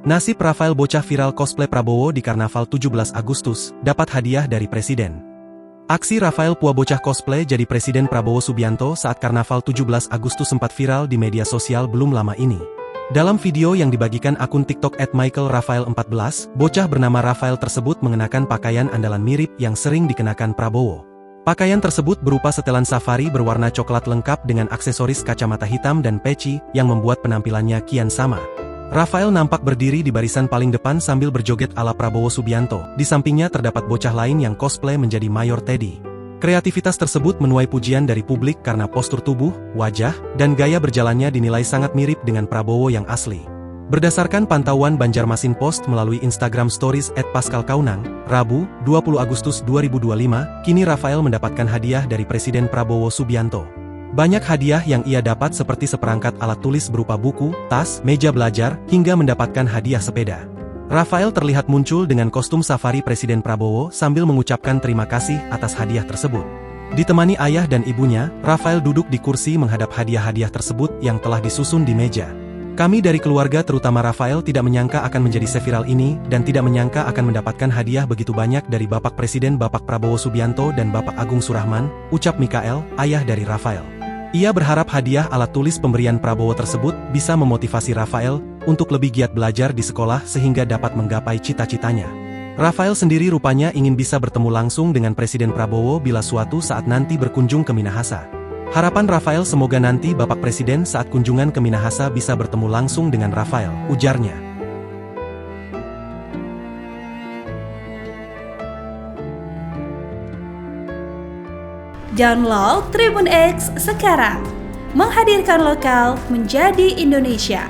Nasib Rafael bocah viral cosplay Prabowo di Karnaval 17 Agustus, dapat hadiah dari Presiden. Aksi Rafael Pua bocah cosplay jadi Presiden Prabowo Subianto saat Karnaval 17 Agustus sempat viral di media sosial belum lama ini. Dalam video yang dibagikan akun TikTok @michaelrafael14, bocah bernama Rafael tersebut mengenakan pakaian andalan mirip yang sering dikenakan Prabowo. Pakaian tersebut berupa setelan safari berwarna coklat lengkap dengan aksesoris kacamata hitam dan peci yang membuat penampilannya kian sama. Rafael nampak berdiri di barisan paling depan sambil berjoget ala Prabowo Subianto. Di sampingnya terdapat bocah lain yang cosplay menjadi Mayor Teddy. Kreativitas tersebut menuai pujian dari publik karena postur tubuh, wajah, dan gaya berjalannya dinilai sangat mirip dengan Prabowo yang asli. Berdasarkan pantauan Banjarmasin Post melalui Instagram Stories @pascalkaunang, Rabu, 20 Agustus 2025, kini Rafael mendapatkan hadiah dari Presiden Prabowo Subianto. Banyak hadiah yang ia dapat seperti seperangkat alat tulis berupa buku, tas, meja belajar, hingga mendapatkan hadiah sepeda. Rafael terlihat muncul dengan kostum safari Presiden Prabowo sambil mengucapkan terima kasih atas hadiah tersebut. Ditemani ayah dan ibunya, Rafael duduk di kursi menghadap hadiah-hadiah tersebut yang telah disusun di meja. Kami dari keluarga terutama Rafael tidak menyangka akan menjadi seviral ini dan tidak menyangka akan mendapatkan hadiah begitu banyak dari Bapak Presiden Bapak Prabowo Subianto dan Bapak Agung Surahman, ucap Mikael, ayah dari Rafael. Ia berharap hadiah alat tulis pemberian Prabowo tersebut bisa memotivasi Rafael untuk lebih giat belajar di sekolah sehingga dapat menggapai cita-citanya. Rafael sendiri rupanya ingin bisa bertemu langsung dengan Presiden Prabowo bila suatu saat nanti berkunjung ke Minahasa. Harapan Rafael semoga nanti Bapak Presiden saat kunjungan ke Minahasa bisa bertemu langsung dengan Rafael, ujarnya. Download Tribun X sekarang, menghadirkan lokal menjadi Indonesia.